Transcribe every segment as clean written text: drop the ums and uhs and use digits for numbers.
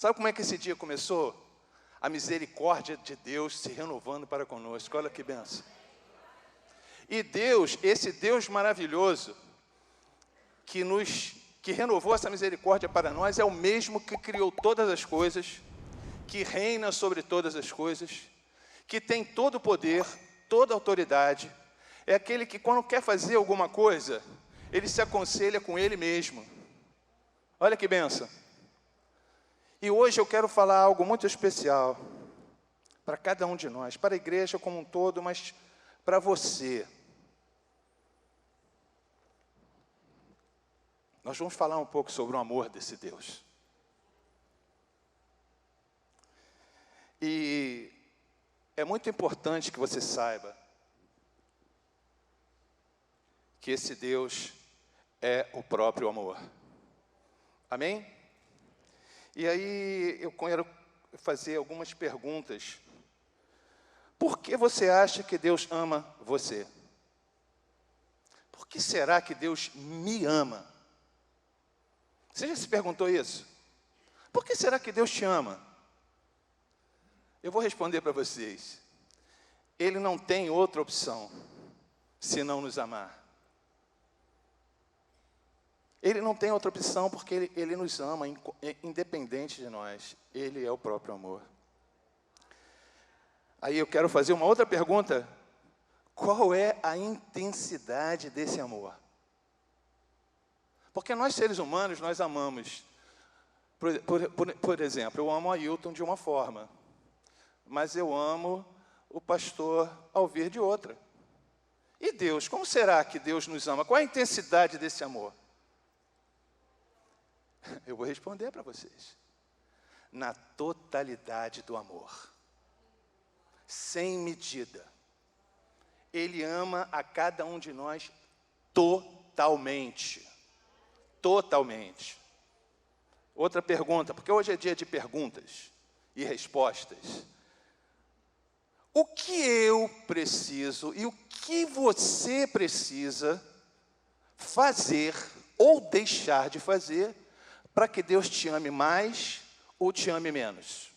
Sabe como é que esse dia começou? A misericórdia de Deus se renovando para conosco. Olha que benção. E Deus, esse Deus maravilhoso, que renovou essa misericórdia para nós, é o mesmo que criou todas as coisas, que reina sobre todas as coisas, que tem todo o poder, toda a autoridade. É aquele que, quando quer fazer alguma coisa, ele se aconselha com ele mesmo. Olha que benção. E hoje eu quero falar algo muito especial para cada um de nós, para a igreja como um todo, mas para você. Nós vamos falar um pouco sobre o amor desse Deus. E é muito importante que você saiba que esse Deus é o próprio amor. Amém? E aí eu quero fazer algumas perguntas. Por que você acha que Deus ama você? Por que será que Deus me ama? Você já se perguntou isso? Por que será que Deus te ama? Eu vou responder para vocês. Ele não tem outra opção senão nos amar. Ele não tem outra opção porque ele nos ama, independente de nós. Ele é o próprio amor. Aí eu quero fazer uma outra pergunta. Qual é a intensidade desse amor? Porque nós, seres humanos, nós amamos. Por exemplo, eu amo a Ailton de uma forma, mas eu amo o pastor Alvir de outra. E Deus, como será que Deus nos ama? Qual é a intensidade desse amor? Eu vou responder para vocês. Na totalidade do amor. Sem medida. Ele ama a cada um de nós totalmente. Totalmente. Outra pergunta, porque hoje é dia de perguntas e respostas. O que eu preciso e o que você precisa fazer ou deixar de fazer para que Deus te ame mais ou te ame menos?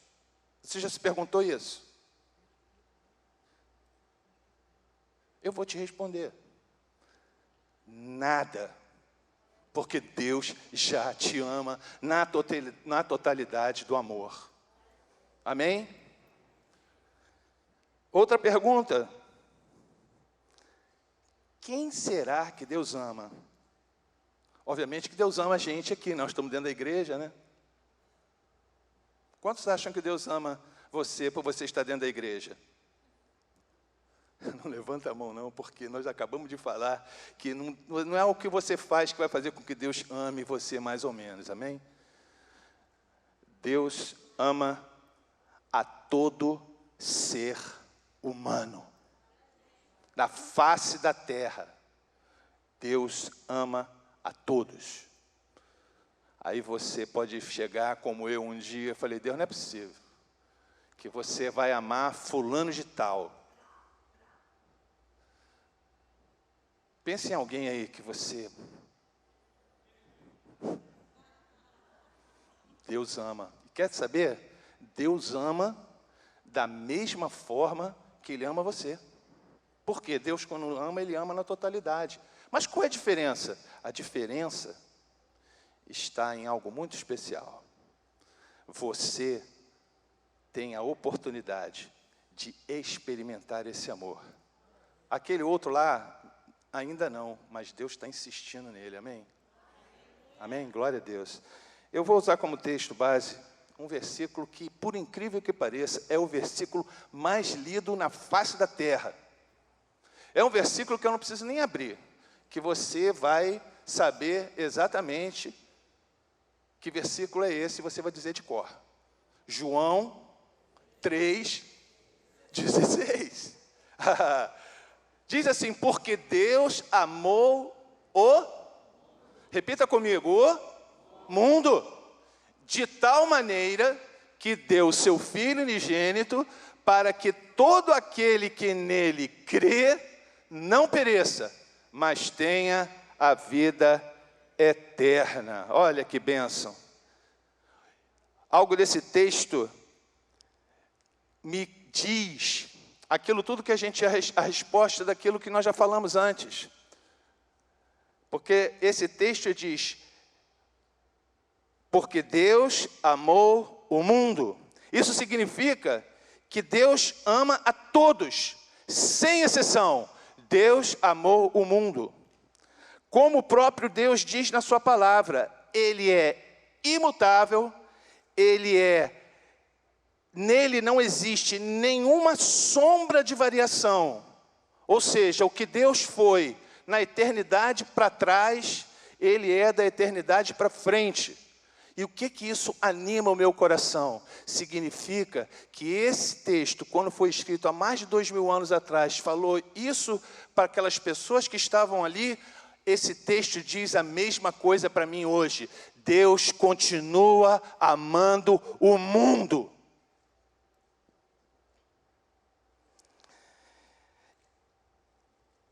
Você já se perguntou isso? Eu vou te responder. Nada. Porque Deus já te ama na totalidade do amor. Amém? Outra pergunta. Quem será que Deus ama? Obviamente que Deus ama a gente aqui, nós estamos dentro da igreja, né? Quantos acham que Deus ama você por você estar dentro da igreja? Não levanta a mão não, porque nós acabamos de falar que não é o que você faz que vai fazer com que Deus ame você mais ou menos, amém? Deus ama a todo ser humano. Na face da terra, Deus ama a todos. Aí você pode chegar como eu um dia, eu falei, Deus, não é possível que você vai amar fulano de tal. Pense em alguém aí que você... Deus ama. Quer saber? Deus ama da mesma forma que Ele ama você. Por quê? Deus, quando ama, Ele ama na totalidade. Mas qual é a diferença? A diferença está em algo muito especial. Você tem a oportunidade de experimentar esse amor. Aquele outro lá, ainda não, mas Deus está insistindo nele, amém? Amém? Glória a Deus. Eu vou usar como texto base um versículo que, por incrível que pareça, é o versículo mais lido na face da terra. É um versículo que eu não preciso nem abrir, que você vai saber exatamente que versículo é esse, você vai dizer de cor. João 3,16. Diz assim, porque Deus amou repita comigo, o mundo, de tal maneira que deu seu Filho unigênito, para que todo aquele que nele crê, não pereça, mas tenha a vida eterna. Olha que bênção. algo desse texto me diz aquilo tudo que a resposta daquilo que nós já falamos antes. Porque esse texto diz, porque Deus amou o mundo. Isso significa que Deus ama a todos, sem exceção. Deus amou o mundo. Como o próprio Deus diz na sua palavra, Ele é imutável, nele não existe nenhuma sombra de variação. Ou seja, o que Deus foi na eternidade para trás, Ele é da eternidade para frente. E o que isso anima o meu coração? Significa que esse texto, quando foi escrito há mais de 2000 anos atrás, falou isso para aquelas pessoas que estavam ali. Esse texto diz a mesma coisa para mim hoje. Deus continua amando o mundo.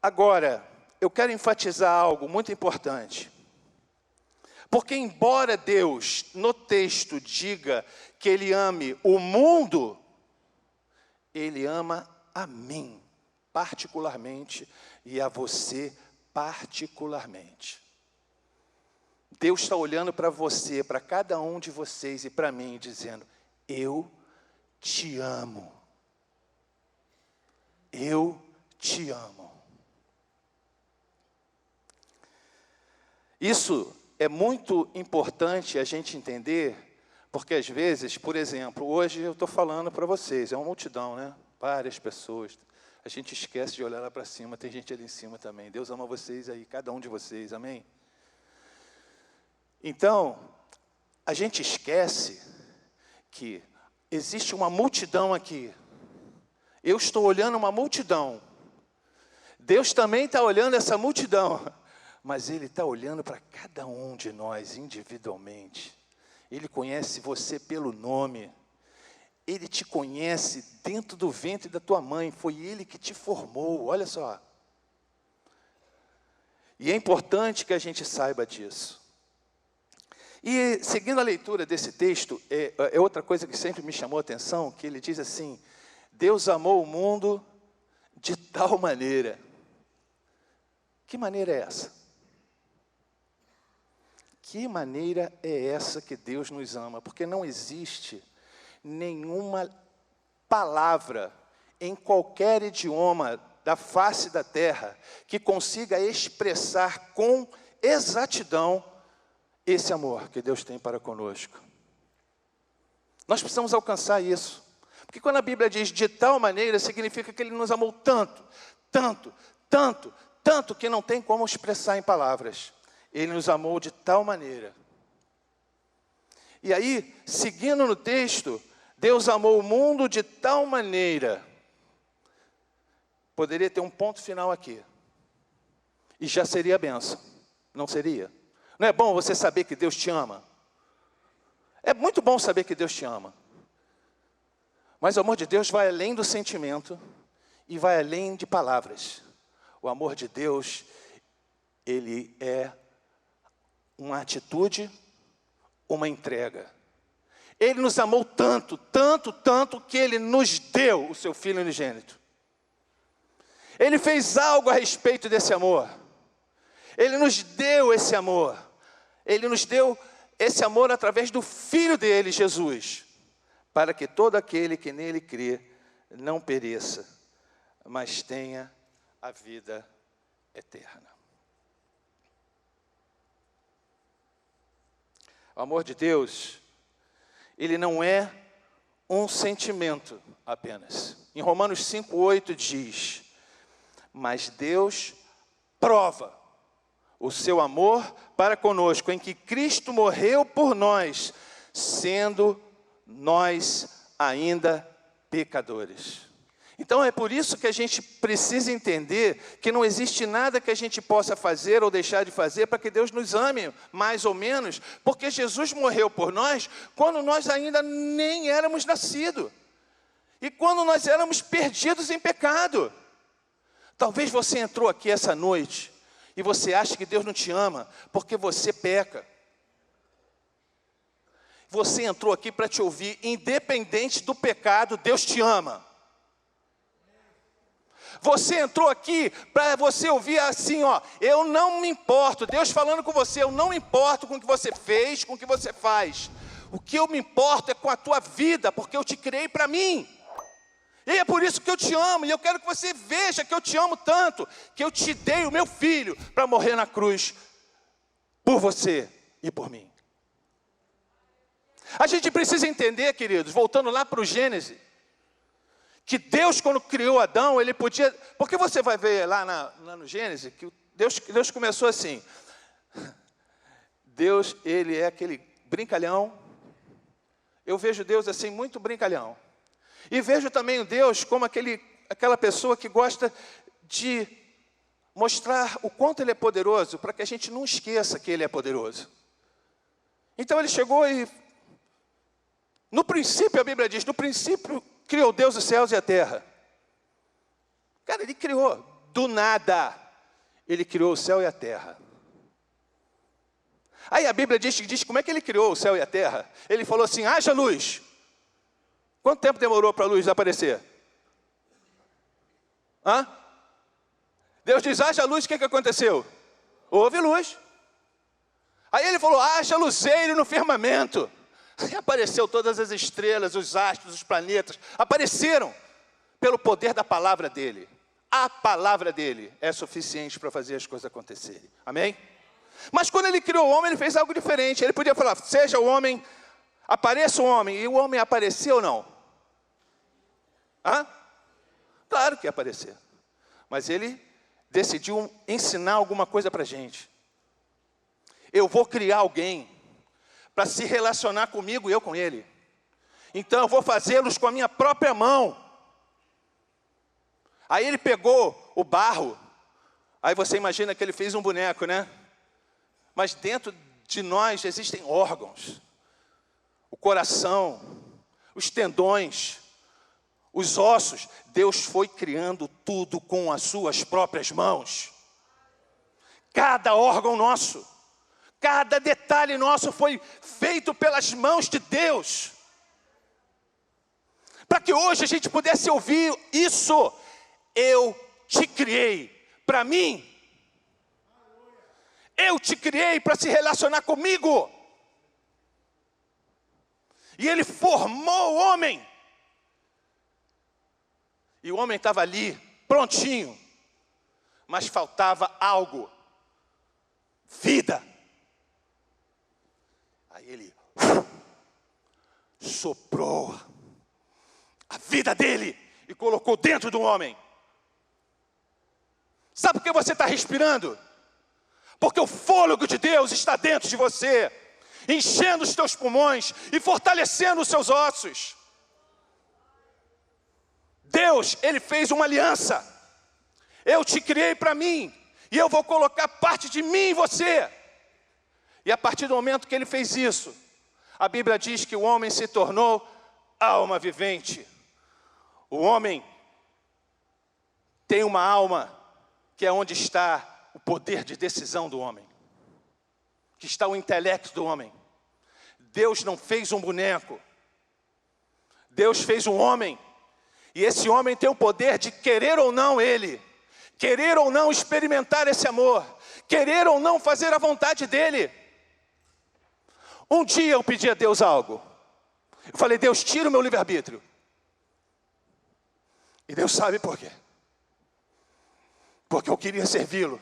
Agora, eu quero enfatizar algo muito importante. Porque embora Deus, no texto, diga que Ele ame o mundo, Ele ama a mim, particularmente, e a você, particularmente. Deus está olhando para você, para cada um de vocês e para mim, dizendo, eu te amo. Eu te amo. Isso é muito importante a gente entender, porque às vezes, por exemplo, hoje eu estou falando para vocês, é uma multidão, né? Várias pessoas. A gente esquece de olhar lá para cima, tem gente ali em cima também. Deus ama vocês aí, cada um de vocês, amém? Então, a gente esquece que existe uma multidão aqui. Eu estou olhando uma multidão. Deus também está olhando essa multidão. Mas Ele está olhando para cada um de nós individualmente. Ele conhece você pelo nome. Ele te conhece dentro do ventre da tua mãe. Foi Ele que te formou, olha só. E é importante que a gente saiba disso. E seguindo a leitura desse texto, é outra coisa que sempre me chamou a atenção, que ele diz assim, Deus amou o mundo de tal maneira. Que maneira é essa? Que maneira é essa que Deus nos ama? Porque não existe nenhuma palavra em qualquer idioma da face da terra que consiga expressar com exatidão esse amor que Deus tem para conosco. Nós precisamos alcançar isso. Porque quando a Bíblia diz de tal maneira, significa que Ele nos amou tanto, tanto, tanto, tanto que não tem como expressar em palavras. Ele nos amou de tal maneira. E aí, seguindo no texto, Deus amou o mundo de tal maneira. Poderia ter um ponto final aqui. E já seria a bênção. Não seria? Não é bom você saber que Deus te ama? É muito bom saber que Deus te ama. Mas o amor de Deus vai além do sentimento e vai além de palavras. O amor de Deus, Ele é uma atitude, uma entrega. Ele nos amou tanto, tanto, tanto, que Ele nos deu o Seu Filho unigênito. Ele fez algo a respeito desse amor. Ele nos deu esse amor. Ele nos deu esse amor através do Filho dele, Jesus, para que todo aquele que nele crê não pereça, mas tenha a vida eterna. O amor de Deus, ele não é um sentimento apenas. Em Romanos 5:8 diz, mas Deus prova o seu amor para conosco, em que Cristo morreu por nós, sendo nós ainda pecadores. Então é por isso que a gente precisa entender que não existe nada que a gente possa fazer ou deixar de fazer para que Deus nos ame, mais ou menos, porque Jesus morreu por nós quando nós ainda nem éramos nascidos. E quando nós éramos perdidos em pecado. Talvez você entrou aqui essa noite e você acha que Deus não te ama porque você peca. você entrou aqui para te ouvir, independente do pecado, Deus te ama. Você entrou aqui para você ouvir assim, ó, eu não me importo, Deus falando com você, eu não me importo com o que você fez, com o que você faz. O que eu me importo é com a tua vida, porque eu te criei para mim. E é por isso que eu te amo, e eu quero que você veja que eu te amo tanto, que eu te dei o meu filho para morrer na cruz, por você e por mim. A gente precisa entender, queridos, voltando lá para o Gênesis, que Deus, quando criou Adão, ele podia... Porque você vai ver lá no Gênesis, que Deus começou assim. Deus, ele é aquele brincalhão. Eu vejo Deus assim, muito brincalhão. E vejo também o Deus como aquela pessoa que gosta de mostrar o quanto ele é poderoso, para que a gente não esqueça que ele é poderoso. Então ele chegou e... No princípio, a Bíblia diz, no princípio criou Deus os céus e a terra. Cara, ele criou do nada. Ele criou o céu e a terra. Aí a Bíblia diz como é que ele criou o céu e a terra. Ele falou assim, haja luz. Quanto tempo demorou para a luz aparecer? Hã? Deus diz, haja luz, o que aconteceu? Houve luz. Aí ele falou, haja luzeiro no firmamento. Aí apareceu todas as estrelas, os astros, os planetas, apareceram pelo poder da palavra dele. A palavra dele é suficiente para fazer as coisas acontecerem. Amém? Mas quando ele criou o homem, ele fez algo diferente. Ele podia falar, seja o homem, apareça o homem. E o homem apareceu ou não? Hã? Claro que ia aparecer. Mas ele decidiu ensinar alguma coisa para a gente. Eu vou criar alguém para se relacionar comigo e eu com ele. Então eu vou fazê-los com a minha própria mão. Aí ele pegou o barro. Aí você imagina que ele fez um boneco, né? Mas dentro de nós existem órgãos. O coração, os tendões, os ossos. Deus foi criando tudo com as suas próprias mãos. Cada órgão nosso. Cada detalhe nosso foi feito pelas mãos de Deus. Para que hoje a gente pudesse ouvir isso. Eu te criei para mim. Eu te criei para se relacionar comigo. E ele formou o homem. E o homem estava ali, prontinho. Mas faltava algo. Vida. Aí ele soprou a vida dele e colocou dentro do homem. Sabe por que você está respirando? Porque o fôlego de Deus está dentro de você, enchendo os teus pulmões e fortalecendo os seus ossos. Deus, ele fez uma aliança. Eu te criei para mim e eu vou colocar parte de mim em você. E a partir do momento que ele fez isso, a Bíblia diz que o homem se tornou alma vivente. O homem tem uma alma que é onde está o poder de decisão do homem, que está o intelecto do homem. Deus não fez um boneco, Deus fez um homem, e esse homem tem o poder de querer ou não ele, querer ou não experimentar esse amor, querer ou não fazer a vontade dele. Um dia eu pedi a Deus algo. Eu falei, Deus, tira o meu livre-arbítrio. E Deus sabe por quê. Porque eu queria servi-lo.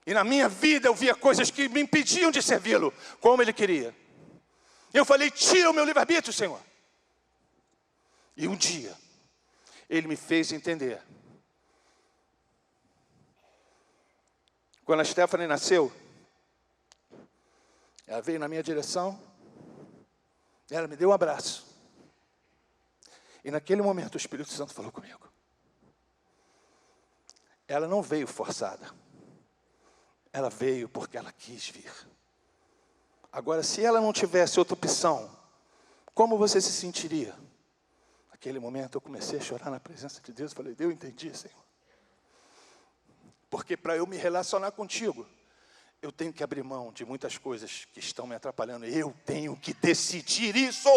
E na minha vida eu via coisas que me impediam de servi-lo como ele queria. Eu falei, tira o meu livre-arbítrio, Senhor. E um dia, ele me fez entender. Quando a Stephanie nasceu, ela veio na minha direção, ela me deu um abraço. E naquele momento o Espírito Santo falou comigo. Ela não veio forçada. Ela veio porque ela quis vir. Agora, se ela não tivesse outra opção, como você se sentiria? Naquele momento eu comecei a chorar na presença de Deus. Falei, Deus, eu entendi, Senhor. Porque para eu me relacionar contigo, eu tenho que abrir mão de muitas coisas que estão me atrapalhando. Eu tenho que decidir isso.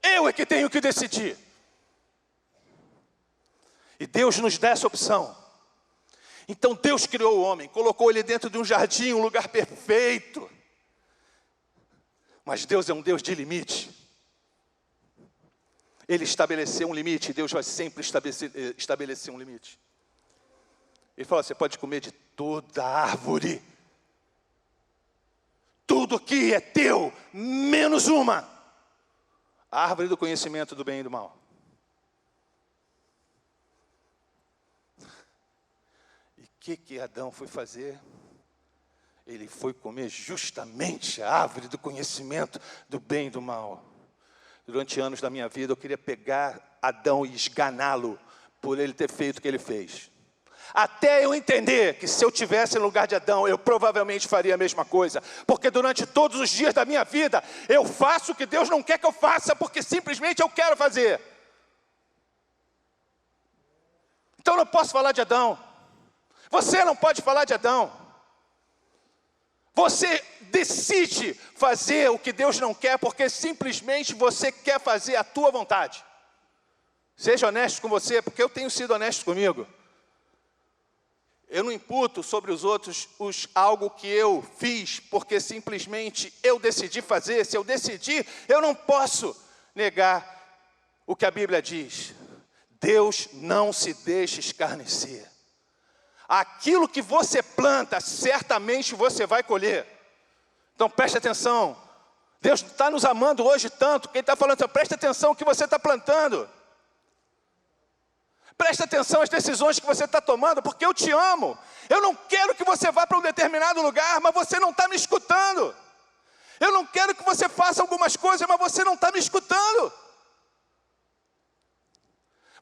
Eu é que tenho que decidir. E Deus nos dá essa opção. Então Deus criou o homem, colocou ele dentro de um jardim, um lugar perfeito. Mas Deus é um Deus de limite. Ele estabeleceu um limite, Deus vai sempre estabelecer um limite. Ele fala, você pode comer de toda árvore. Tudo aqui é teu, menos uma. A árvore do conhecimento do bem e do mal. E o que Adão foi fazer? Ele foi comer justamente a árvore do conhecimento do bem e do mal. Durante anos da minha vida, eu queria pegar Adão e esganá-lo por ele ter feito o que ele fez. Até eu entender que se eu tivesse no lugar de Adão, eu provavelmente faria a mesma coisa. Porque durante todos os dias da minha vida, eu faço o que Deus não quer que eu faça, porque simplesmente eu quero fazer. Então eu não posso falar de Adão. Você não pode falar de Adão. Você decide fazer o que Deus não quer, porque simplesmente você quer fazer a tua vontade. Seja honesto com você, porque eu tenho sido honesto comigo. Eu não imputo sobre os outros algo que eu fiz, porque simplesmente eu decidi fazer. Se eu decidir, eu não posso negar o que a Bíblia diz. Deus não se deixa escarnecer. Aquilo que você planta, certamente você vai colher. Então preste atenção. Deus está nos amando hoje tanto, que Ele está falando assim, preste atenção no que você está plantando. Preste atenção às decisões que você está tomando, porque eu te amo. Eu não quero que você vá para um determinado lugar, mas você não está me escutando. Eu não quero que você faça algumas coisas, mas você não está me escutando.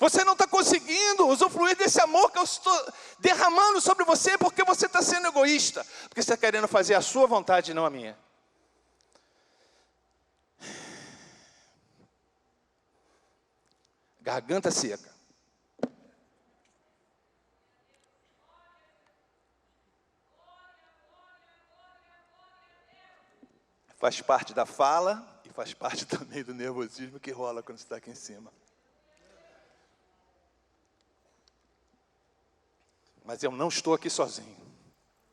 Você não está conseguindo usufruir desse amor que eu estou derramando sobre você, porque você está sendo egoísta. Porque você está querendo fazer a sua vontade e não a minha. Garganta seca. Faz parte da fala e faz parte também do nervosismo que rola quando você está aqui em cima. Mas eu não estou aqui sozinho.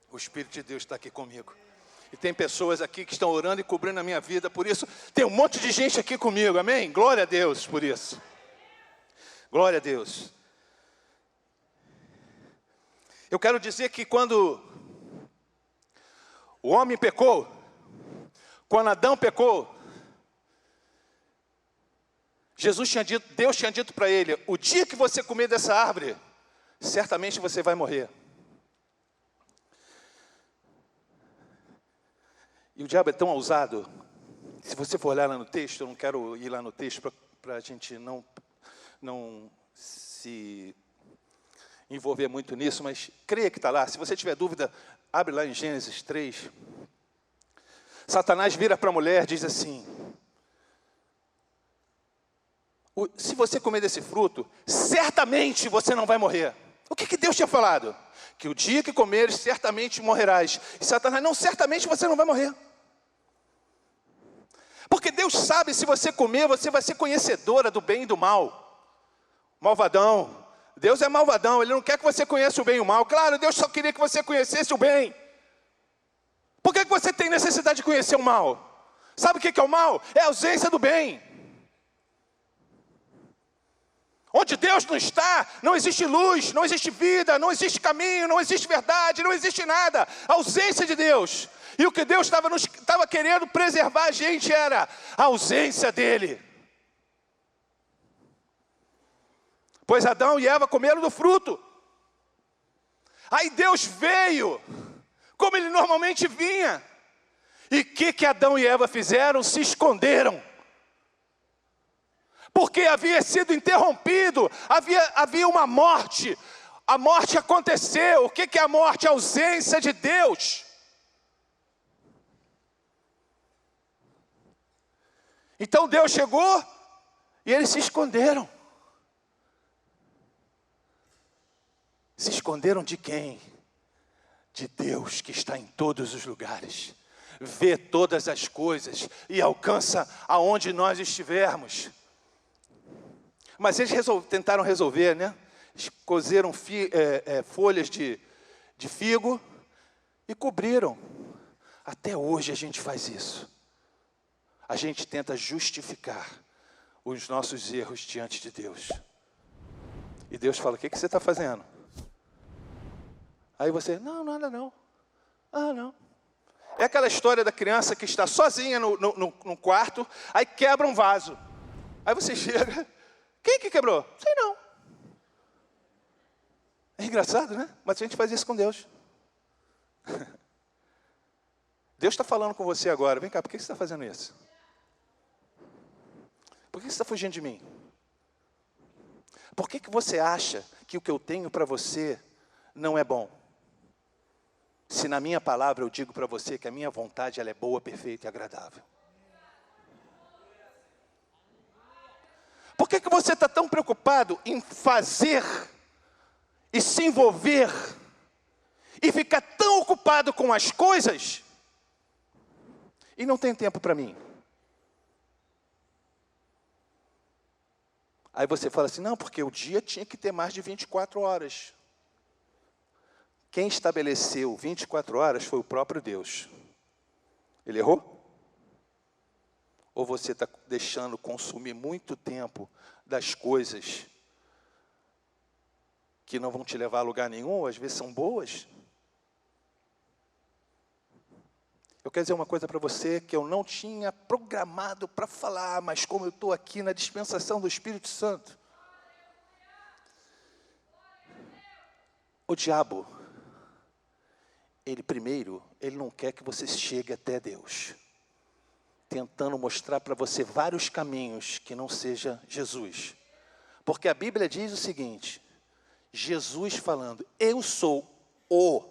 O Espírito de Deus está aqui comigo. E tem pessoas aqui que estão orando e cobrindo a minha vida. Por isso, tem um monte de gente aqui comigo. Amém? Glória a Deus por isso. Glória a Deus. Eu quero dizer que quando o homem pecou, quando Adão pecou, Deus tinha dito para ele, o dia que você comer dessa árvore, certamente você vai morrer. E o diabo é tão ousado. Se você for olhar lá no texto, eu não quero ir lá no texto para a gente não se envolver muito nisso, mas creia que está lá. Se você tiver dúvida, abre lá em Gênesis 3. Satanás vira para a mulher e diz assim, se você comer desse fruto, certamente você não vai morrer. O que Deus tinha falado? Que o dia que comeres, certamente morrerás. E Satanás, não, certamente você não vai morrer. Porque Deus sabe, se você comer, você vai ser conhecedora do bem e do mal. Malvadão. Deus é malvadão, Ele não quer que você conheça o bem e o mal. Claro, Deus só queria que você conhecesse o bem. Por que você tem necessidade de conhecer o mal? Sabe o que é o mal? É a ausência do bem. Onde Deus não está, não existe luz, não existe vida, não existe caminho, não existe verdade, não existe nada. A ausência de Deus. E o que Deus estava querendo preservar a gente era a ausência dEle. Pois Adão e Eva comeram do fruto. Aí Deus veio, como Ele normalmente vinha. E o que Adão e Eva fizeram? Se esconderam. Porque havia sido interrompido, havia uma morte. A morte aconteceu. O que é a morte? A ausência de Deus. Então Deus chegou e eles se esconderam. Se esconderam de quem? de Deus que está em todos os lugares, vê todas as coisas e alcança aonde nós estivermos. Mas eles tentaram resolver, né? Eles cozeram folhas de figo e cobriram. Até hoje a gente faz isso. A gente tenta justificar os nossos erros diante de Deus. E Deus fala, o que você está fazendo? Aí você, não, nada não. Ah, não. É aquela história da criança que está sozinha no quarto, aí quebra um vaso. Aí você chega, quem que quebrou? Sei não. É engraçado, né? Mas a gente faz isso com Deus. Deus está falando com você agora. Vem cá, por que você está fazendo isso? Por que você está fugindo de mim? Por que você acha que o que eu tenho para você não é bom? Se na minha palavra eu digo para você que a minha vontade ela é boa, perfeita e agradável. Por que você está tão preocupado em fazer e se envolver e ficar tão ocupado com as coisas e não tem tempo para mim? Aí você fala assim, não, porque o dia tinha que ter mais de 24 horas. Quem estabeleceu 24 horas foi o próprio Deus. Ele errou? Ou você está deixando consumir muito tempo das coisas que não vão te levar a lugar nenhum, ou às vezes são boas? Eu quero dizer uma coisa para você que eu não tinha programado para falar, mas como eu estou aqui na dispensação do Espírito Santo. O diabo, ele não quer que você chegue até Deus, tentando mostrar para você vários caminhos que não seja Jesus. Porque a Bíblia diz o seguinte, Jesus falando, eu sou o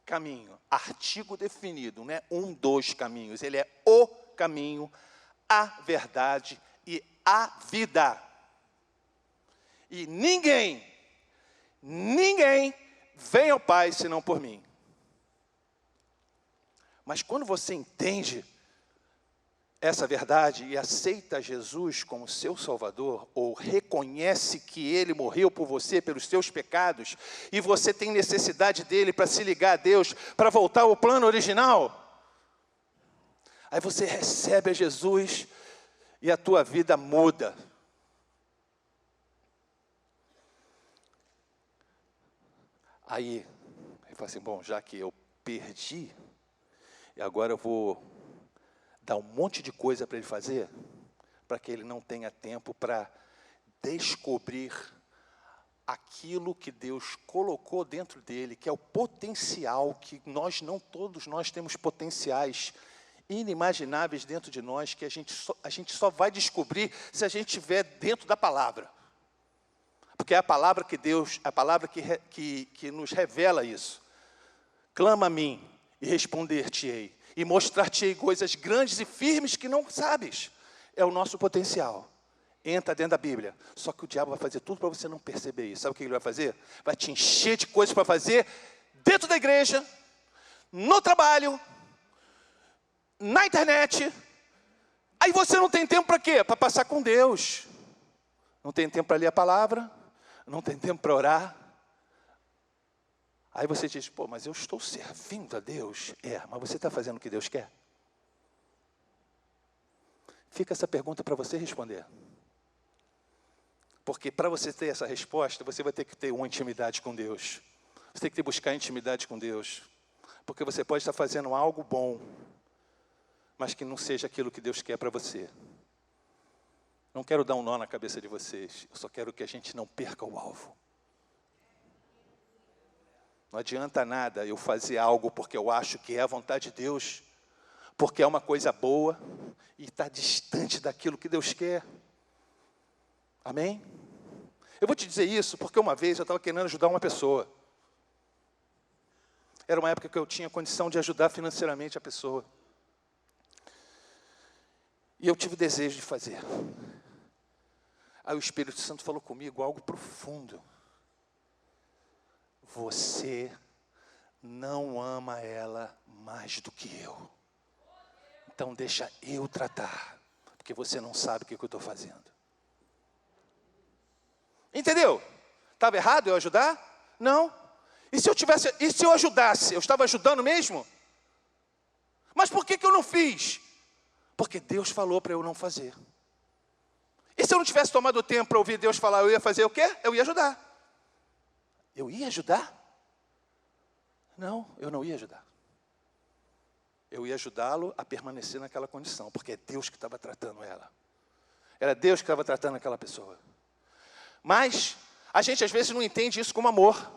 caminho, artigo definido, não é dois caminhos, ele é o caminho, a verdade e a vida. E ninguém vem ao Pai senão por mim. Mas quando você entende essa verdade e aceita Jesus como seu Salvador, ou reconhece que Ele morreu por você, pelos seus pecados, e você tem necessidade dEle para se ligar a Deus, para voltar ao plano original, aí você recebe a Jesus e a tua vida muda. Aí fala assim, bom, já que eu perdi, e agora eu vou dar um monte de coisa para ele fazer, para que ele não tenha tempo para descobrir aquilo que Deus colocou dentro dele, que é o potencial, que todos nós temos potenciais inimagináveis dentro de nós, que a gente só vai descobrir se a gente estiver dentro da palavra. Porque é a palavra que Deus, a palavra que nos revela isso. Clama a mim e responder-te-ei, e mostrar-te-ei coisas grandes e firmes que não sabes. É o nosso potencial. Entra dentro da Bíblia. Só que o diabo vai fazer tudo para você não perceber isso. Sabe o que ele vai fazer? Vai te encher de coisas para fazer dentro da igreja, no trabalho, na internet. Aí você não tem tempo para quê? Para passar com Deus. Não tem tempo para ler a palavra, não tem tempo para orar. Aí você diz, pô, mas eu estou servindo a Deus. Mas você está fazendo o que Deus quer? Fica essa pergunta para você responder. Porque para você ter essa resposta, você vai ter que ter uma intimidade com Deus. Você tem que buscar intimidade com Deus. Porque você pode estar fazendo algo bom, mas que não seja aquilo que Deus quer para você. Não quero dar um nó na cabeça de vocês. Eu só quero que a gente não perca o alvo. Não adianta nada eu fazer algo porque eu acho que é a vontade de Deus, porque é uma coisa boa e está distante daquilo que Deus quer. Amém? Eu vou te dizer isso porque uma vez eu estava querendo ajudar uma pessoa. Era uma época que eu tinha condição de ajudar financeiramente a pessoa. E eu tive desejo de fazer. Aí o Espírito Santo falou comigo algo profundo. Você não ama ela mais do que eu. Então deixa eu tratar, porque você não sabe o que eu estou fazendo. Entendeu? Estava errado eu ajudar? Não. E se eu ajudasse, eu estava ajudando mesmo? Mas por que eu não fiz? Porque Deus falou para eu não fazer. E se eu não tivesse tomado o tempo para ouvir Deus falar, eu ia fazer o quê? Eu ia ajudar. Eu ia ajudar? Não, eu não ia ajudar. Eu ia ajudá-lo a permanecer naquela condição, porque é Deus que estava tratando ela. Era Deus que estava tratando aquela pessoa. Mas a gente às vezes não entende isso como amor.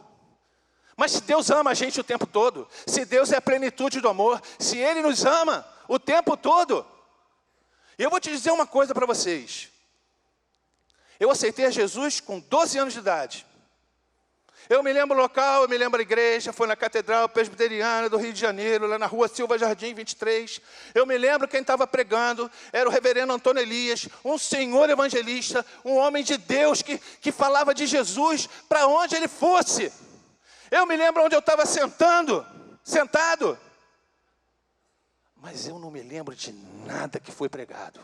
Mas se Deus ama a gente o tempo todo, se Deus é a plenitude do amor, se Ele nos ama o tempo todo, e eu vou te dizer uma coisa para vocês. Eu aceitei a Jesus com 12 anos de idade. Eu me lembro o local, eu me lembro a igreja, foi na Catedral Presbiteriana do Rio de Janeiro, lá na rua Silva Jardim 23. Eu me lembro quem estava pregando, era o reverendo Antônio Elias, um senhor evangelista, um homem de Deus que falava de Jesus para onde ele fosse. Eu me lembro onde eu estava sentado. Mas eu não me lembro de nada que foi pregado.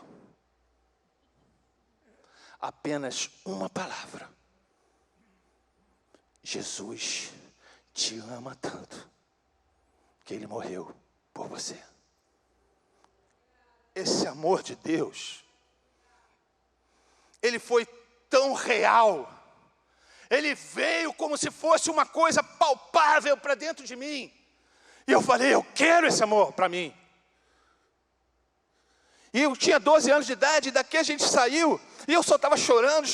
Apenas uma palavra. Jesus te ama tanto que Ele morreu por você. Esse amor de Deus, Ele foi tão real. Ele veio como se fosse uma coisa palpável para dentro de mim. E eu falei, eu quero esse amor para mim. E eu tinha 12 anos de idade, e daqui a gente saiu, e eu só estava chorando.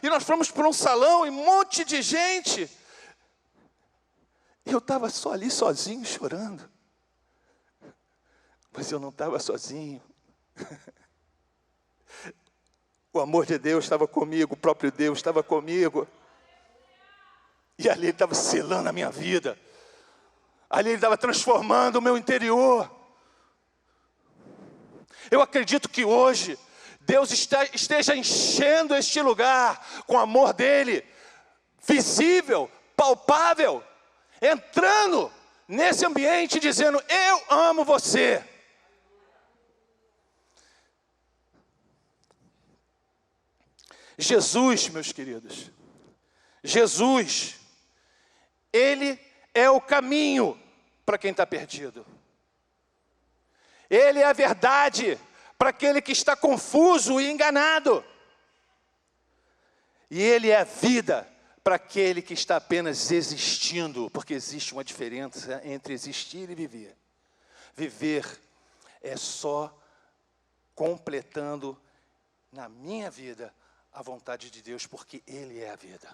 E nós fomos para um salão, e um monte de gente. E eu estava só ali sozinho, chorando. Mas eu não estava sozinho. O amor de Deus estava comigo, o próprio Deus estava comigo. E ali Ele estava selando a minha vida. Ali Ele estava transformando o meu interior. Eu acredito que hoje Deus esteja enchendo este lugar com o amor dEle, visível, palpável, entrando nesse ambiente dizendo, eu amo você. Jesus, meus queridos, Jesus, Ele é o caminho para quem está perdido. Ele é a verdade para aquele que está confuso e enganado. E Ele é a vida para aquele que está apenas existindo, porque existe uma diferença entre existir e viver. Viver é só completando na minha vida a vontade de Deus, porque Ele é a vida.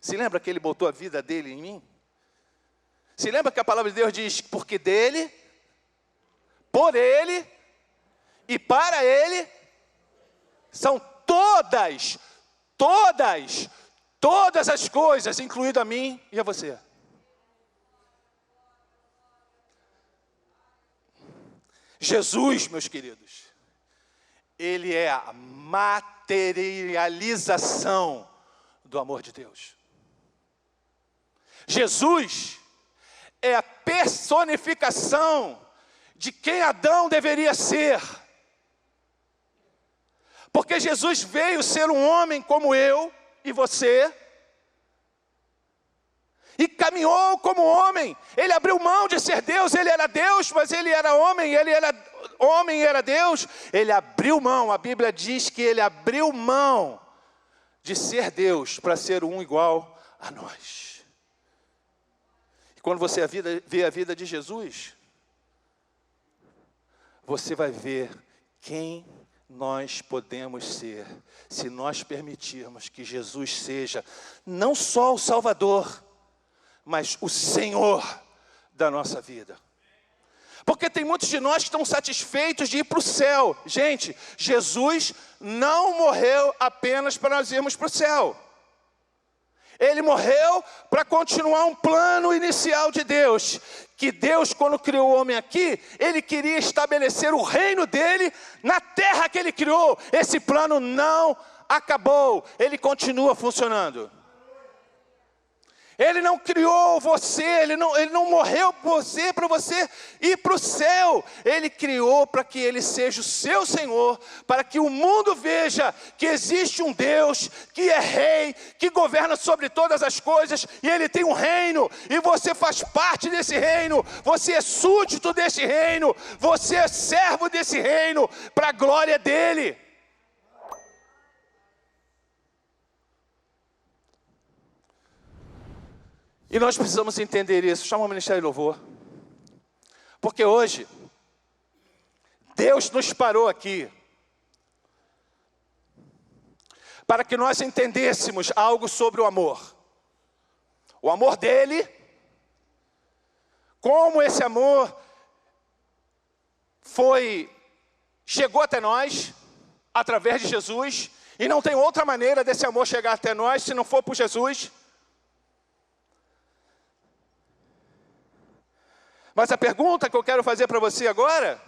Se lembra que Ele botou a vida dEle em mim? Se lembra que a palavra de Deus diz, porque dEle, por Ele e para Ele, são todas as coisas, incluindo a mim e a você. Jesus, meus queridos, Ele é a materialização do amor de Deus. Jesus é a personificação de quem Adão deveria ser. Porque Jesus veio ser um homem como eu e você, e caminhou como homem. Ele abriu mão de ser Deus. Ele era Deus, mas ele era homem. Ele era homem e era Deus. Ele abriu mão. A Bíblia diz que ele abriu mão de ser Deus para ser um igual a nós. E quando você vê a vida de Jesus, você vai ver quem nós podemos ser, se nós permitirmos que Jesus seja não só o Salvador, mas o Senhor da nossa vida. Porque tem muitos de nós que estão satisfeitos de ir para o céu. Gente, Jesus não morreu apenas para nós irmos para o céu. Ele morreu para continuar um plano inicial de Deus. Que Deus, quando criou o homem aqui, Ele queria estabelecer o reino dEle na terra que Ele criou. Esse plano não acabou, ele continua funcionando. Ele não criou você, Ele não morreu por você, para você ir para o céu. Ele criou para que Ele seja o seu Senhor, para que o mundo veja que existe um Deus, que é rei, que governa sobre todas as coisas, e Ele tem um reino, e você faz parte desse reino, você é súdito desse reino, você é servo desse reino, para a glória dEle. E nós precisamos entender isso. Chama o Ministério de Louvor. Porque hoje, Deus nos parou aqui para que nós entendêssemos algo sobre o amor. O amor dele, como esse amor chegou até nós, através de Jesus, e não tem outra maneira desse amor chegar até nós, se não for por Jesus. Mas a pergunta que eu quero fazer para você agora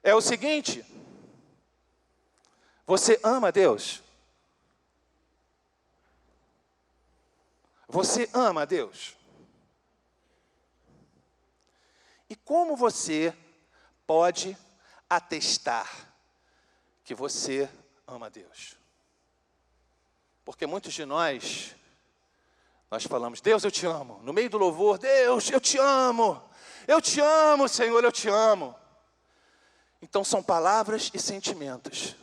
é o seguinte: você ama Deus? Você ama Deus? E como você pode atestar que você ama Deus? Porque muitos de nós falamos, Deus, eu te amo. No meio do louvor, Deus, eu te amo. Eu te amo, Senhor, eu te amo. Então são palavras e sentimentos.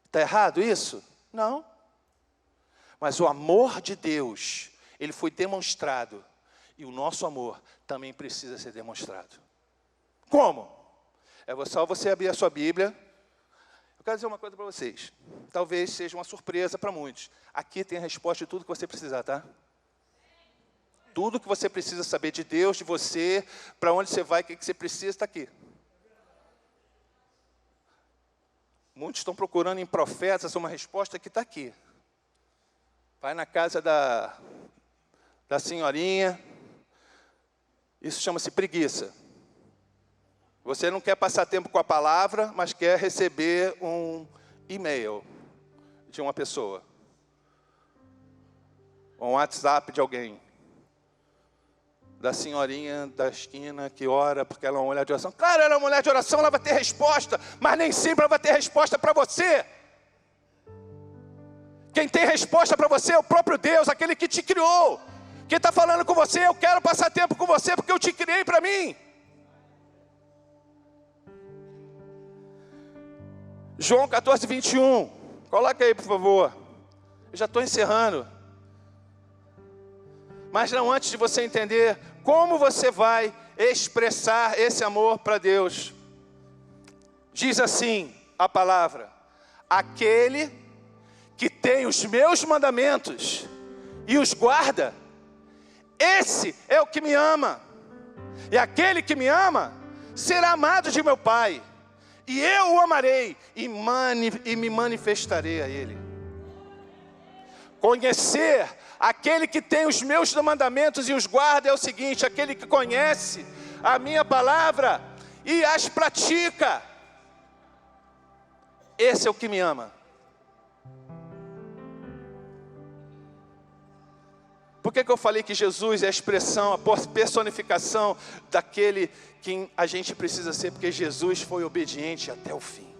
Está errado isso? Não. Mas o amor de Deus, ele foi demonstrado. E o nosso amor também precisa ser demonstrado. Como? É só você abrir a sua Bíblia. Eu quero dizer uma coisa para vocês. Talvez seja uma surpresa para muitos. Aqui tem a resposta de tudo que você precisar, tá? Tudo que você precisa saber de Deus, de você, para onde você vai, o que você precisa, está aqui. Muitos estão procurando em profetas uma resposta que está aqui. Vai na casa da senhorinha. Isso chama-se preguiça. Você não quer passar tempo com a palavra, mas quer receber um e-mail de uma pessoa. Um WhatsApp de alguém. Da senhorinha da esquina que ora porque ela é uma mulher de oração. Claro, ela é uma mulher de oração, ela vai ter resposta, mas nem sempre ela vai ter resposta para você. Quem tem resposta para você é o próprio Deus, aquele que te criou. Quem está falando com você, eu quero passar tempo com você porque eu te criei para mim. João 14, 21. Coloca aí, por favor. Eu já estou encerrando. Mas não antes de você entender como você vai expressar esse amor para Deus. Diz assim a palavra: aquele que tem os meus mandamentos e os guarda, esse é o que me ama. E aquele que me ama será amado de meu Pai. E eu o amarei e me manifestarei a ele. Conhecer aquele que tem os meus mandamentos e os guarda é o seguinte: aquele que conhece a minha palavra e as pratica, esse é o que me ama. Por que eu falei que Jesus é a expressão, a personificação daquele que a gente precisa ser? Porque Jesus foi obediente até o fim.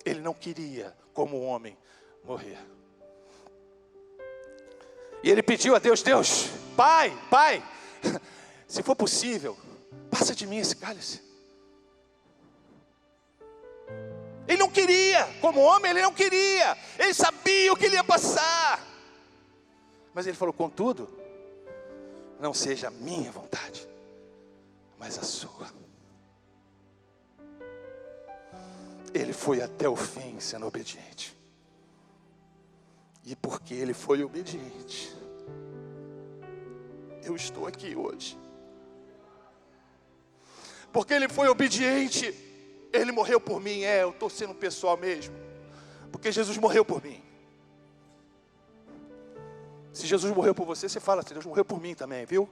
Ele não queria, como homem, morrer. E ele pediu a Deus: Deus, Pai, se for possível, passa de mim esse cálice. Ele não queria, como homem ele não queria. Ele sabia o que ele ia passar. Mas ele falou: contudo, não seja a minha vontade, mas a sua. Ele foi até o fim sendo obediente. E porque ele foi obediente, eu estou aqui hoje. Porque ele foi obediente, ele morreu por mim. Eu estou sendo pessoal mesmo. Porque Jesus morreu por mim. Se Jesus morreu por você, você fala: Deus morreu por mim também, viu?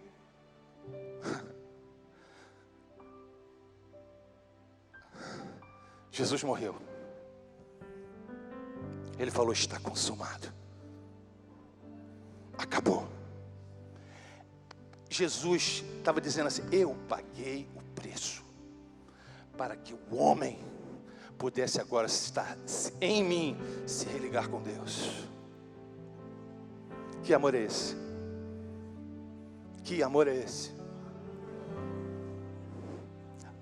Jesus morreu. Ele falou: está consumado. Acabou. Jesus estava dizendo assim: eu paguei o preço para que o homem pudesse agora estar em mim, se religar com Deus. Que amor é esse? Que amor é esse?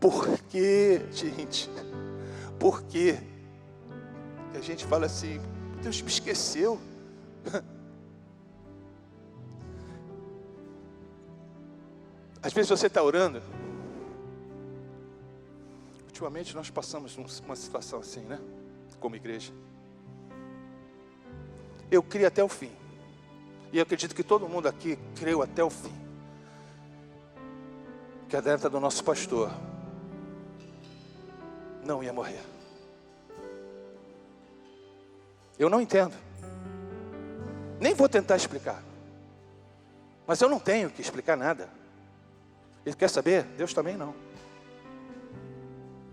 Por que, gente? Por que a gente fala assim: Deus me esqueceu? Às vezes você está orando. Ultimamente nós passamos uma situação assim, né? Como igreja. Eu criei até o fim. E eu acredito que todo mundo aqui creu até o fim. Que a neta do nosso pastor não ia morrer. Eu não entendo. Nem vou tentar explicar. Mas eu não tenho que explicar nada. Ele quer saber? Deus também não.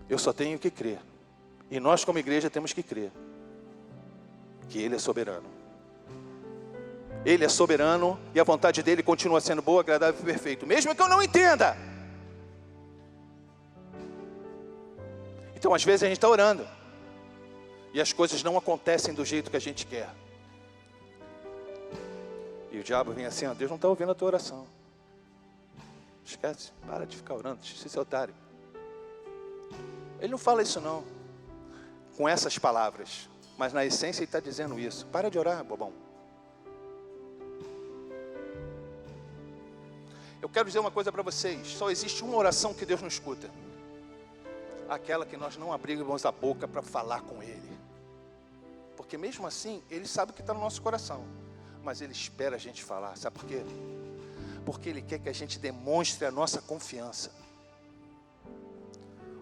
Eu só tenho que crer. E nós como igreja temos que crer. Que Ele é soberano. Ele é soberano e a vontade dEle continua sendo boa, agradável e perfeita. Mesmo que eu não entenda. Então às vezes a gente está orando. E as coisas não acontecem do jeito que a gente quer. E o diabo vem assim: ó, Deus não está ouvindo a tua oração. Esquece, para de ficar orando, esse otário. Ele não fala isso não, com essas palavras. Mas na essência ele está dizendo isso. Para de orar, bobão. Eu quero dizer uma coisa para vocês. Só existe uma oração que Deus não escuta. Aquela que nós não abrimos a boca para falar com Ele. Porque mesmo assim, Ele sabe o que está no nosso coração. Mas Ele espera a gente falar. Sabe por quê? Porque Ele quer que a gente demonstre a nossa confiança.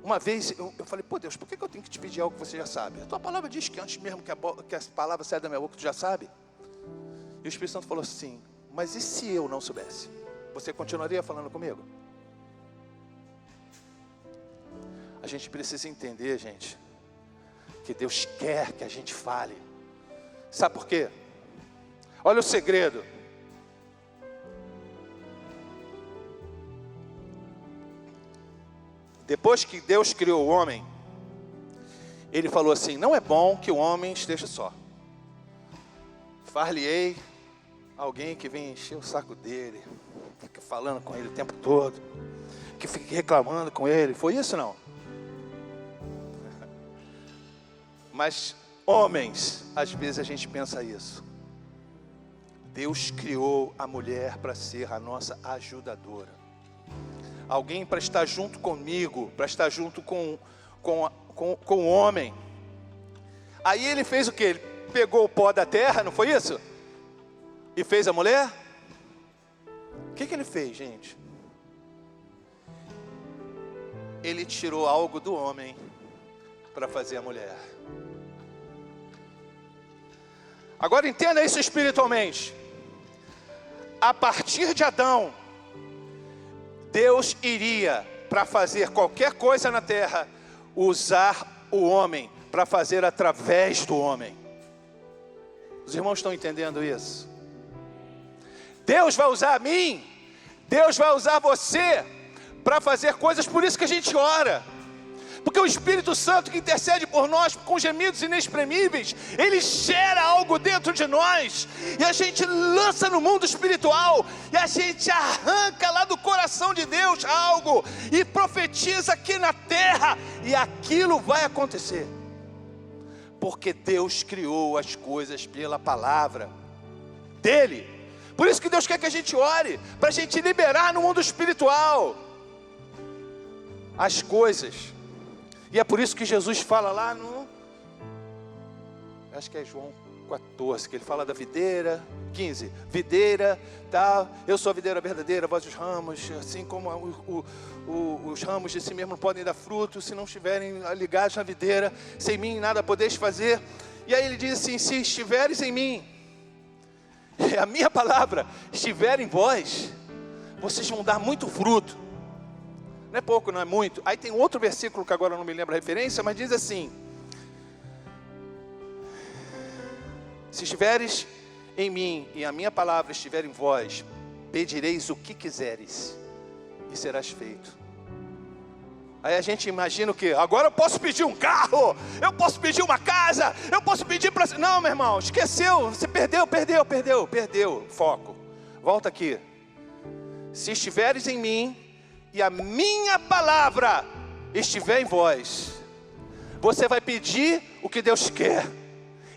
Uma vez eu falei: pô Deus, por que eu tenho que te pedir algo que você já sabe? A tua palavra diz que antes mesmo que a palavra saia da minha boca, tu já sabe. E o Espírito Santo falou assim: mas e se eu não soubesse? Você continuaria falando comigo? A gente precisa entender, gente, que Deus quer que a gente fale. Sabe por quê? Olha o segredo. Depois que Deus criou o homem, Ele falou assim: não é bom que o homem esteja só. Far-lhe-ei alguém que vem encher o saco dele, fica falando com ele o tempo todo, que fica reclamando com ele. Foi isso não? Mas homens, às vezes a gente pensa isso. Deus criou a mulher para ser a nossa ajudadora. Alguém para estar junto comigo, para estar junto com o homem. Aí Ele fez o quê? Ele pegou o pó da terra, não foi isso? E fez a mulher? O que Ele fez, gente? Ele tirou algo do homem para fazer a mulher. Agora entenda isso espiritualmente. A partir de Adão, Deus iria, para fazer qualquer coisa na terra, usar o homem, para fazer através do homem. Os irmãos estão entendendo isso? Deus vai usar a mim, Deus vai usar você, para fazer coisas. Por isso que a gente ora. Porque o Espírito Santo que intercede por nós com gemidos inexprimíveis, Ele gera algo dentro de nós, e a gente lança no mundo espiritual, e a gente arranca lá do coração de Deus algo, e profetiza aqui na terra, e aquilo vai acontecer. Porque Deus criou as coisas pela palavra dEle. Por isso que Deus quer que a gente ore, para a gente liberar no mundo espiritual as coisas. E é por isso que Jesus fala lá no... acho que é João 14, que Ele fala da videira. 15, videira, tal. Eu sou a videira verdadeira, vós os ramos. Assim como os ramos de si mesmo não podem dar fruto, se não estiverem ligados na videira. Sem mim nada podeis fazer. E aí Ele diz assim: se estiveres em mim, a minha palavra estiver em vós, vocês vão dar muito fruto. Não é pouco, não é muito. Aí tem outro versículo que agora eu não me lembro a referência, mas diz assim: Se estiveres em mim e a minha palavra estiver em vós, pedireis o que quiseres e serás feito. Aí a gente imagina o quê? Agora eu posso pedir um carro, eu posso pedir uma casa, eu posso pedir para... Não, meu irmão, esqueceu, você perdeu. Foco. Volta aqui. Se estiveres em mim e a minha palavra estiver em vós, você vai pedir o que Deus quer.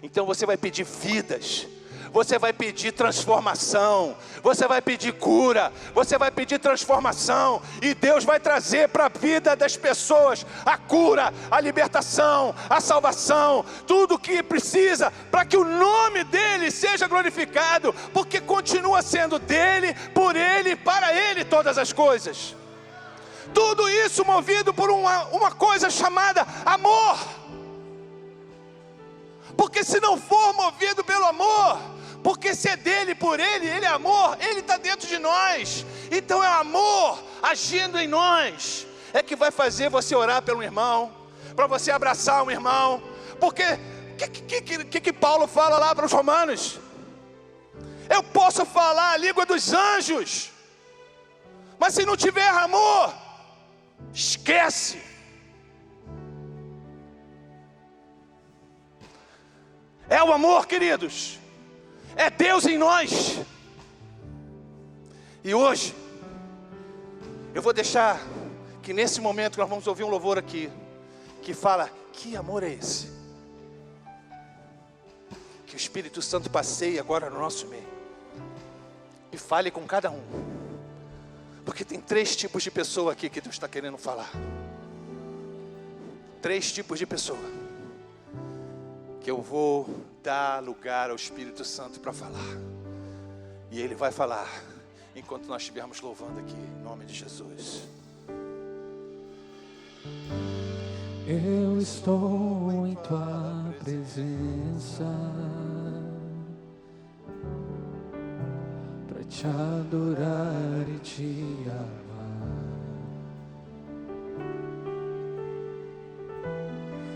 Então você vai pedir vidas, você vai pedir transformação, você vai pedir cura, você vai pedir transformação, e Deus vai trazer para a vida das pessoas a cura, a libertação, a salvação, tudo o que precisa para que o nome dele seja glorificado, porque continua sendo dele, por ele e para ele todas as coisas. Tudo isso movido por uma coisa chamada amor. Porque se não for movido pelo amor, porque se é dele, por ele, ele é amor, ele está dentro de nós. Então é o amor agindo em nós, é que vai fazer você orar pelo irmão, para você abraçar um irmão. Porque o que Paulo fala lá para os romanos? Eu posso falar a língua dos anjos, mas se não tiver amor, esquece. É o amor, queridos. É Deus em nós. E hoje eu vou deixar que nesse momento nós vamos ouvir um louvor aqui que fala: que amor é esse? Que o Espírito Santo passeie agora no nosso meio e fale com cada um. Porque tem 3 tipos de pessoa aqui que Deus está querendo falar. 3 tipos de pessoa que eu vou dar lugar ao Espírito Santo para falar. E Ele vai falar enquanto nós estivermos louvando aqui, em nome de Jesus. Eu estou em tua presença para te adorar e te amar.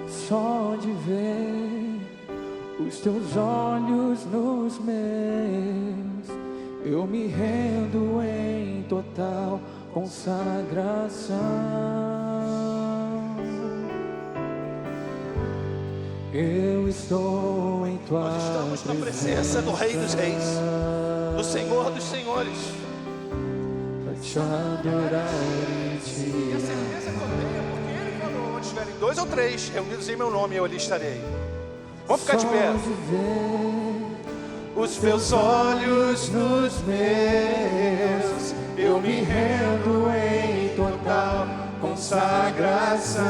Só de ver os teus olhos nos meus, eu me rendo em total consagração. Eu estou em tua Nós estamos na presença do Rei dos Reis, do Senhor dos Senhores, para te adorar e te e a certeza que eu tenho é porque Ele falou: onde estiverem 2 ou 3 reunidos em meu nome, eu ali estarei. Vamos ficar de pé. Os teus olhos nos meus, eu me rendo em total consagração.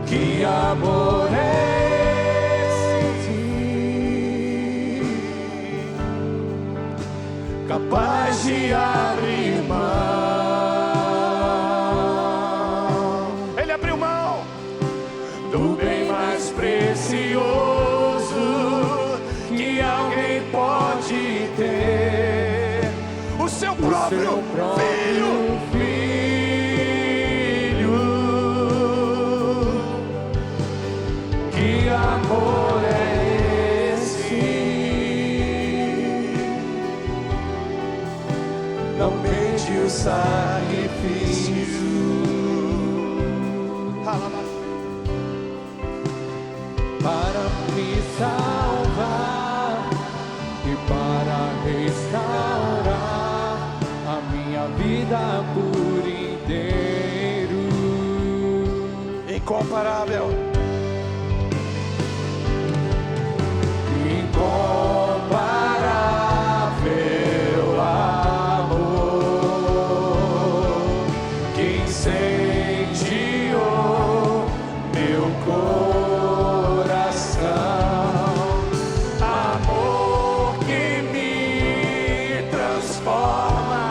Que amor é esse, capaz de abrir mão. Ele abriu mão Do bem mais precioso que alguém pode ter, o seu próprio filho. Que amor é esse? Não pediu sacrifício para me salvar e para restaurar a minha vida por inteiro. Incomparável. Incomparável amor que incendiou meu coração, amor que me transforma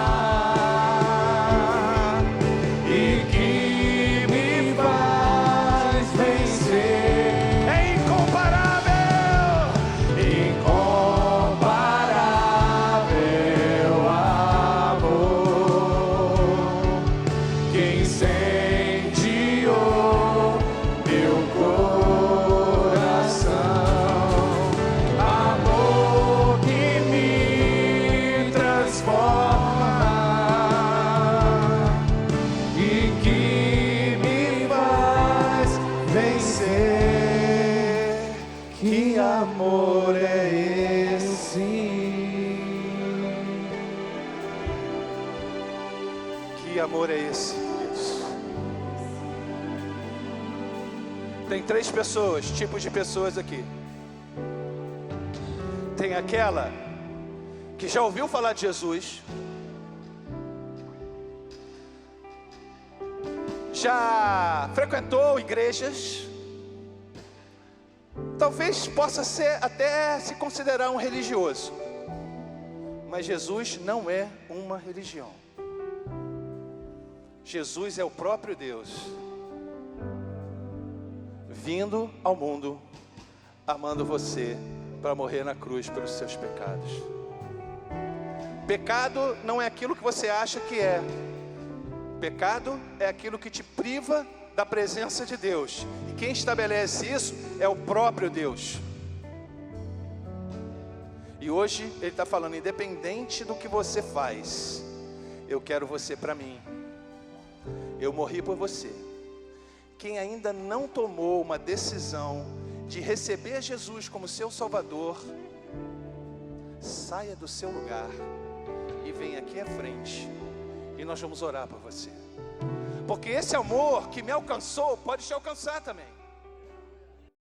e que me faz vencer. É incomparável. Incomparável amor é esse, queridos? Tem 3 pessoas, tipos de pessoas aqui. Tem aquela que já ouviu falar de Jesus, já frequentou igrejas, talvez possa ser até se considerar um religioso, mas Jesus não é uma religião. Jesus é o próprio Deus, vindo ao mundo, amando você para morrer na cruz pelos seus pecados. Pecado não é aquilo que você acha que é. Pecado é aquilo que te priva da presença de Deus. E quem estabelece isso é o próprio Deus. E hoje Ele está falando, independente do que você faz, eu quero você para mim. Eu morri por você. Quem ainda não tomou uma decisão de receber Jesus como seu Salvador, saia do seu lugar e venha aqui à frente, e nós vamos orar por você. Porque esse amor que me alcançou pode te alcançar também.